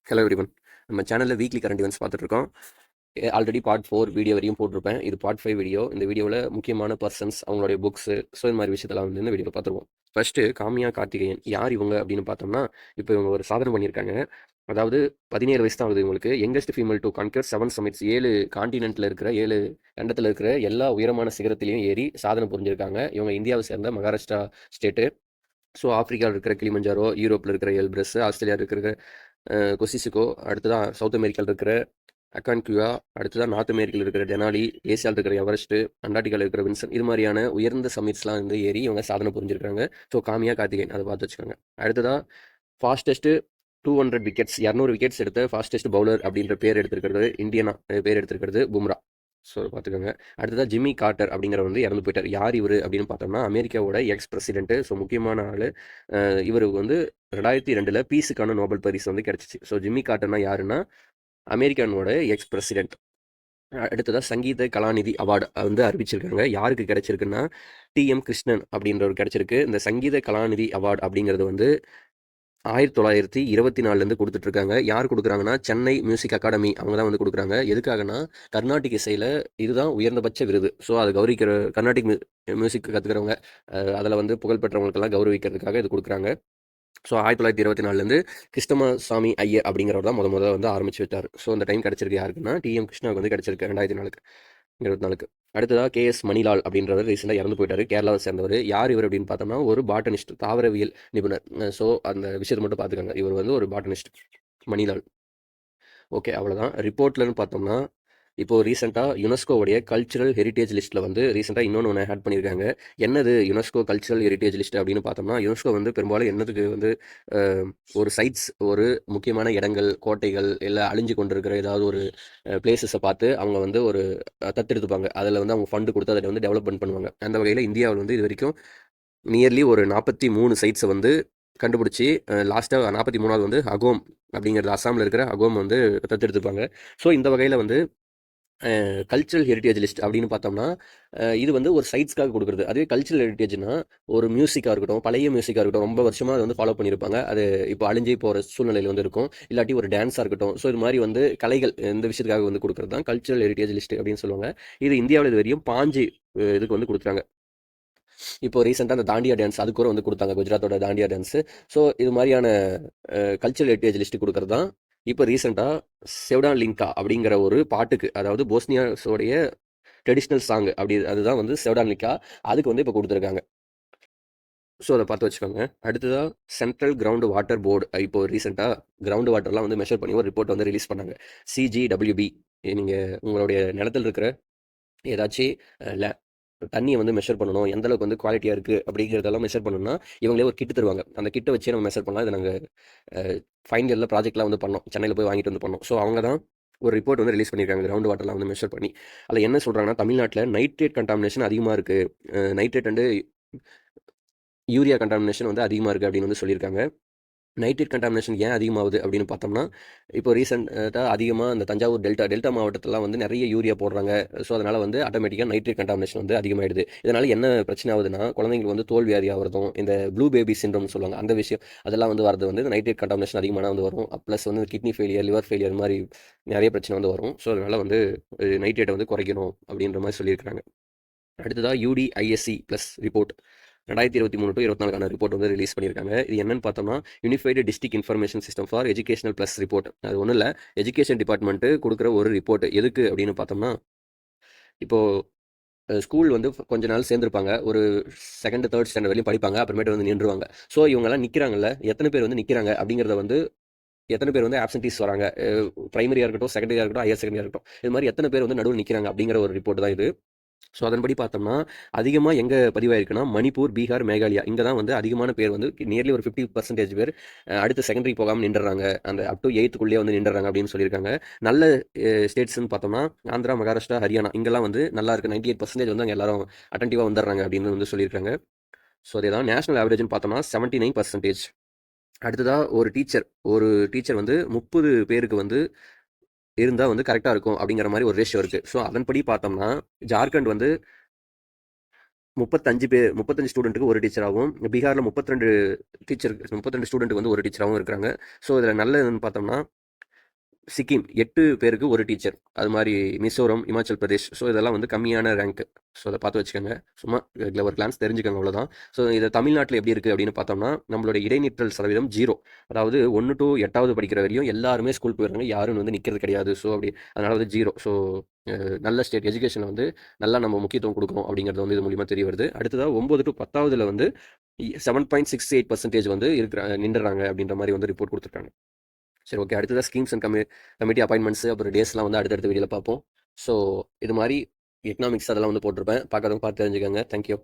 Hello everyone. நம்ம சேனலில் weekly current events பார்த்துட்ருக்கோம். ஆல்ரெடி பார்ட் 4 வீடியோ வரையும் போட்டிருப்பேன். இது பார்ட் 5 வீடியோ. இந்த வீடியோவில் முக்கியமான பர்சன்ஸ், அவங்களுடைய புக்ஸு, ஸோ இந்த மாதிரி விஷயத்தெல்லாம் வந்து இந்த வீடியோவில் பார்த்துருவோம். ஃபர்ஸ்ட்டு காமியா கார்த்திகேயன். யார் இவங்க அப்படின்னு பார்த்தோம்னா, இப்போ இவங்க ஒரு சாதனை பண்ணியிருக்காங்க. அதாவது 17 வயசு தான் ஆகுது இவங்களுக்கு. Youngest female to conquer 7 summits. 7 காண்டினென்ட்டில் இருக்கிற 7 கண்டத்தில் இருக்கிற எல்லா உயரமான சிகரத்திலையும் ஏறி சாதனை புரிஞ்சிருக்காங்க. இவங்க இந்தியாவை சேர்ந்த மகாராஷ்டிரா ஸ்டேட்டு. ஸோ ஆப்பிரிக்காவில் இருக்கிற கிளிமஞ்சாரோ, யூரோப்பில் இருக்கிற எல்பிரஸ், ஆஸ்திரேலியா இருக்கிற கொசிசிகோ, அடுத்ததான் சவுத் அமெரிக்காவில் இருக்கிற அக்கான்குவா, அடுத்ததான் நார்த் அமெரிக்காவில் இருக்கிற டெனாலி, ஏசியாவில் இருக்கிற எவரெஸ்ட்டு, அண்டார்டிகாவில் இருக்கிற வின்சன், இது மாதிரியான உயர்ந்த சமிட்ஸ்லாம் வந்து ஏறி இவங்க சாதனை புரிஞ்சிருக்காங்க. ஸோ காமியா கார்த்திகேயன் அதை பார்த்து வச்சுக்கோங்க. அடுத்ததாக ஃபாஸ்டஸ்ட்டு 200 விக்கெட்ஸ், 200 விக்கெட்ஸ் எடுத்த ஃபாஸ்டஸ்ட் பவுலர் அப்படின்ற பேர் எடுத்திருக்கிறது இந்தியனா பேர் எடுத்திருக்கிறது பும்ரா. ஸோ பார்த்துக்கோங்க. அடுத்ததாக ஜிம்மி கார்ட்டர் அப்படிங்கிறவர் வந்து இறந்து போயிட்டார். யார் இவர் அப்படின்னு பார்த்தோம்னா, அமெரிக்காவோட எக்ஸ் பிரசிடென்ட்டு. ஸோ முக்கியமான ஆள். இவருக்கு வந்து 2002 பீஸுக்கான நோபல் பரிசு வந்து கிடச்சிச்சு. ஸோ ஜிம்மி கார்ட்டர்னா யாருன்னா, அமெரிக்கானோட எக்ஸ் பிரசிடென்ட். அடுத்ததாக சங்கீத கலாநிதி அவார்டு வந்து அறிவிச்சிருக்காங்க. யாருக்கு கிடைச்சிருக்குன்னா, டிஎம் கிருஷ்ணன் அப்படின்றவர் கிடைச்சிருக்கு. இந்த சங்கீத கலாநிதி அவார்டு அப்படிங்கிறது வந்து 1924 கொடுத்துட்ருக்காங்க. யார் கொடுக்குறாங்கன்னா, சென்னை மியூசிக் அகாடமி அவங்க தான் வந்து கொடுக்குறாங்க. எதுக்காகனா, கர்நாடிக் இசையில் இதுதான் உயர்ந்தபட்ச விருது. ஸோ அதை கௌரவிக்கிற கர்நாடிக் மியூசிக் கற்றுக்கிறவங்க, அதில் வந்து புகழ்பெற்றவங்களுக்கெல்லாம் கௌரவிக்கிறதுக்காக இது கொடுக்குறாங்க. ஸோ 1924 கிருஷ்ணமசாமி ஐயர் அப்படிங்கிறவர் தான் முதல்ல வந்து ஆரம்பிச்சு வச்சார். ஸோ அந்த டைம் கிடச்சிருக்கு யாருக்குன்னா, டிஎம் கிருஷ்ணாவுக்கு வந்து கிடச்சிருக்கு 2024. அடுத்ததாக கேஎஸ் மணிலால் அப்படின்றவர் ரீசெண்டாக இறந்து போயிட்டார். கேரளாவை சேர்ந்தவர். யார் இவர் அப்படின்னு பார்த்தோம்னா, ஒரு பாட்டனிஸ்ட், தாவரவியல் நிபுணர். ஸோ அந்த விஷயத்தை மட்டும் பார்த்துக்கோங்க. இவர் வந்து ஒரு பாட்டனிஸ்ட் மணிலால். ஓகே, அவ்வளோதான். ரிப்போர்ட்லன்னு பார்த்தோம்னா, இப்போது ரீசெண்டாக யுனெஸ்கோவுடைய கல்ச்சுரல் ஹெரிட்டேஜ் லிஸ்ட்டில் வந்து ரீசெண்டாக ஒன்று ஆட் பண்ணியிருக்காங்க. என்னது யுனெஸ்கோ கல்ச்சுரல் ஹெரிட்டேஜ் லிஸ்ட் அப்படின்னு பார்த்தோம்னா, யுனெஸ்கோ வந்து பெரும்பாலும் என்னதுக்கு வந்து ஒரு சைட்ஸ், ஒரு முக்கியமான இடங்கள், கோட்டைகள், இல்லை அழிஞ்சு கொண்டிருக்கிற ஏதாவது ஒரு பிளேசஸை பார்த்து அவங்க வந்து ஒரு தத்தெடுத்துப்பாங்க. அதில் வந்து அவங்க ஃபண்டு கொடுத்து அதை வந்து டெவலப்மெண்ட் பண்ணுவாங்க. அந்த வகையில் இந்தியாவில் வந்து இது வரைக்கும் நியர்லி ஒரு 43 சைட்ஸை வந்து கண்டுபிடிச்சி லாஸ்ட்டாக 43வது வந்து அகோம் அப்படிங்கிறது, அஸ்ஸாமில் இருக்கிற அகோம் வந்து தத்தெடுத்துப்பாங்க. ஸோ இந்த வகையில் வந்து கல்ச்சுரல் ஹெரிட்டேஜ் லிஸ்ட் அப்படின்னு பார்த்தோம்னா, இது வந்து ஒரு சைட்ஸ்க்காக கொடுக்குறது. அதுவே கல்ச்சுரல் ஹெரிட்டேஜ்னா ஒரு மியூசிக்காக இருக்கட்டும், பழைய மியூசிக்காக இருக்கட்டும், ரொம்ப வருஷமாக அதை வந்து ஃபாலோ பண்ணியிருப்பாங்க. அது இப்போ அழிஞ்சே போகிற சூழ்நிலையில் வந்து இருக்கும். இல்லாட்டி ஒரு டான்ஸாக இருக்கட்டும். ஸோ இது மாதிரி வந்து கலைகள் இந்த விஷயத்துக்காக வந்து கொடுக்குறது தான் கல்ச்சுரல் ஹெரிட்டேஜ் லிஸ்ட் அப்படின்னு சொல்லுவாங்க. இது இந்தியாவில் இது வரையும் 5 இதுக்கு வந்து கொடுத்துருக்காங்க. இப்போ ரீசெண்டாக அந்த தாண்டியா டான்ஸ் அதுக்கு கூட வந்து கொடுத்தாங்க, குஜராத்தோட தாண்டியா டான்ஸு. ஸோ இது மாதிரியான கல்ச்சுரல் ஹெரிட்டேஜ் லிஸ்ட்டு கொடுக்குறது தான் இப்போ ரீசெண்டாக செவ்டான் லிங்கா அப்படிங்கிற ஒரு பாட்டுக்கு, அதாவது போஸ்னியாஸோடைய ட்ரெடிஷ்னல் சாங் அப்படி, அதுதான் வந்து செவ்டான் லிங்கா. அதுக்கு வந்து இப்போ கொடுத்துருக்காங்க. ஸோ அதை பார்த்து வச்சுக்கோங்க. அடுத்ததாக சென்ட்ரல் கிரவுண்ட் வாட்டர் போர்டு இப்போ ரீசெண்டாக கிரவுண்ட் வாட்டர்லாம் வந்து மெஷர் பண்ணி ஒரு ரிப்போர்ட் வந்து ரிலீஸ் பண்ணாங்க. சிஜிடபிள்யூபி. நீங்கள் உங்களுடைய நிலத்தில் இருக்கிற ஏதாச்சும் தண்ணியை வந்து மெஷர் பண்ணணும், எந்த அளவுக்கு வந்து குவாலிட்டியாக இருக்குது அப்படிங்கிறதெல்லாம் மெஷர் பண்ணணும்னா, இவங்களே ஒரு கிட்டு தருவாங்க. அந்த கிட்டை வச்சே நம்ம மெஷர் பண்ணலாம். இதை நாங்கள் ஃபைனல் இயரில் ப்ராஜெக்ட்லாம் வந்து பண்ணோம். சென்னையில் போய் வாங்கிட்டு வந்து பண்ணோம். ஸோ அவங்க தான் ஒரு ரிப்போர்ட் வந்து ரிலீஸ் பண்ணியிருக்காங்க, கிரவுண்ட் வாட்டர்லாம் வந்து மெஷர் பண்ணி. அதில் என்ன சொல்கிறாங்கன்னா, தமிழ்நாட்டில் நைட்ரேட் கண்டாமினேஷன் அதிகமாக இருக்குது. நைட்ரேட் அண்டு யூரியா கண்டாமினேஷன் வந்து அதிகமாக இருக்குது அப்படின்னு வந்து சொல்லியிருக்காங்க. நைட்ரேட் கண்டாமினேஷன் ஏன் அதிகமாகுது அப்படின்னு பார்த்தோம்னா, இப்போ ரீசெண்டாக அதிகமாக இந்த தஞ்சாவூர் டெல்டா மாவட்டத்திலாம் வந்து நிறைய யூரியா போடுறாங்க. ஸோ அதனால் வந்து ஆட்டோமேட்டிக்காக நைட்ரேட் கண்டாமினேஷன் வந்து அதிகமாகிடுது. இதனால் என்ன பிரச்சனை ஆகுதுன்னா, குழந்தைங்களுக்கு வந்து தோல் வியாதி ஆகிறதும், இந்த ப்ளூ பேபி சிண்ட்ரோம்னு சொல்லுவாங்க, அந்த விஷயம் அதெல்லாம் வந்து வரது வந்து நைட்ரேட் கண்டாமினேஷன் அதிகமான வந்து வரும். ப்ளஸ் வந்து கிட்னி ஃபெயிலியர், லிவர் ஃபெயிலியர் மாதிரி நிறைய பிரச்சனை வந்து வரும். ஸோ அதனால் வந்து நைட்ரேட்டை வந்து குறைக்கணும் அப்படின்ற மாதிரி சொல்லியிருக்காங்க. அடுத்ததாக UDISC plus report 2023 to 24 report வந்து ரிலீஸ் பண்ணியிருக்காங்க. இது என்னன்னு பார்த்தோம்னா, unified district information system for educational plus report. அது ஒன்றும் இல்லை, எஜுகேஷன் டிபார்ட்மெண்ட்டு கொடுக்குற ஒரு ரிப்போர்ட். எதுக்கு அப்படின்னு பார்த்தோம்னா, இப்போது ஸ்கூல் வந்து கொஞ்ச நாள் சேர்ந்துருப்பாங்க, ஒரு 2nd 3rd ஸ்டாண்டர்ட் வரையும் படிப்பாங்க, அப்புறமேட்டு வந்து நின்றுவாங்க. ஸோ இவங்கெல்லாம் நிற்கிறாங்கல்ல, எத்தனை பேர் வந்து நிற்கிறாங்க அப்படிங்கிறத வந்து, எத்தனை பேர் வந்து ஆப்சன்டீஸ் வராங்க, பிரைமரியாக இருக்கட்டும், செகண்டரியாக இருக்கட்டும், ஹையர் செகண்டரியாக இருக்கட்டும், இது மாதிரி எத்தனை பேர் வந்து நடுவில் நிற்கிறாங்க அப்படிங்கிற ஒரு ரிப்போர்ட் தான் இது. ஸோ அதன்படி பார்த்தோம்னா, அதிகமாக எங்கே பதிவாயிருக்குன்னா, மணிப்பூர், பீகார், மேகாலயா இங்கே தான் வந்து அதிகமான பேர் வந்து நியர்லி ஒரு 50% பேர் அடுத்து செகண்டரி போகாமல் நின்றுறாங்க, அந்த அப் டு 8th வந்து நின்றுறாங்க அப்படின்னு சொல்லியிருக்காங்க. நல்ல ஸ்டேட்ஸ்ன்னு பார்த்தோம்னா, ஆந்திரா, மகாராஷ்டிரா, ஹரியானா இங்கெல்லாம் வந்து நல்லா இருக்குது. 98% வந்து அங்கே எல்லாரும் அட்டன்டிவாக வந்துடுறாங்க அப்படின்னு வந்து சொல்லியிருக்காங்க. ஸோ அதே தான் நேஷனல் ஆவரேஜ்னு பார்த்தோம்னா 79%. அடுத்ததாக ஒரு டீச்சர் வந்து 30 பேருக்கு வந்து இருந்தால் வந்து கரெக்டாக இருக்கும் அப்படிங்கிற மாதிரி ஒரு ரேஷியோ இருக்குது. ஸோ அதன்படி பார்த்தோம்னா, ஜார்க்கண்ட் வந்து 35 ஸ்டூடெண்ட்டுக்கு ஒரு டீச்சராகவும், பீகாரில் 32 ஸ்டூடெண்ட்டுக்கு வந்து ஒரு டீச்சராகவும் இருக்கிறாங்க. ஸோ இதில் நல்லதுன்னு பார்த்தோம்னா, சிக்கிம் 8 பேருக்கு ஒரு டீச்சர். அது மாதிரி மிசோரம், இமாச்சல் பிரதேஷ். ஸோ இதெல்லாம் வந்து கம்மியான ரேங்க். ஸோ அதை பார்த்து வச்சுக்கோங்க. சும்மா இதில் ஒரு கிளான்ஸ் தெரிஞ்சுக்கோங்க, அவ்வளோதான். ஸோ இது தமிழ்நாட்டில் எப்படி இருக்குது அப்படின்னு பார்த்தோம்னா, நம்மளோட இடைநிற்றல் சதவீதம் 0. அதாவது 1 to 8வது படிக்கிற வரையும் எல்லாருமே ஸ்கூல் போயிடுறாங்க, யாரும் வந்து நிற்கிறது கிடையாது. ஸோ அப்படி அதனால வந்து 0. ஸோ நல்ல ஸ்டேட் எஜுகேஷனில் வந்து நல்லா நம்ம முக்கியத்துவம் கொடுக்கணும் அப்படிங்கிறது வந்து இது மூலிமா தெரிய வருது. அடுத்ததாக 9 to 10வதுல வந்து 7.68% வந்து நின்றுறாங்க அப்படின்ற மாதிரி வந்து ரிப்போர்ட் கொடுத்துருக்காங்க. சரி, ஓகே. அடுத்ததாக ஸ்கீம்ஸ் அண்ட் கமிட்டி அப்பாயின்மெண்ட்ஸு அப்புறம் டேஸ்லாம் வந்து அடுத்தடுத்த வீடியோவில் பார்ப்போம். ஸோ இது மாதிரி எக்கனாமிக்ஸ் அதெல்லாம் வந்து போட்டிருப்பேன். பார்க்காதவங்க பார்த்து தெரிஞ்சுக்கோங்க. தேங்க்யூ.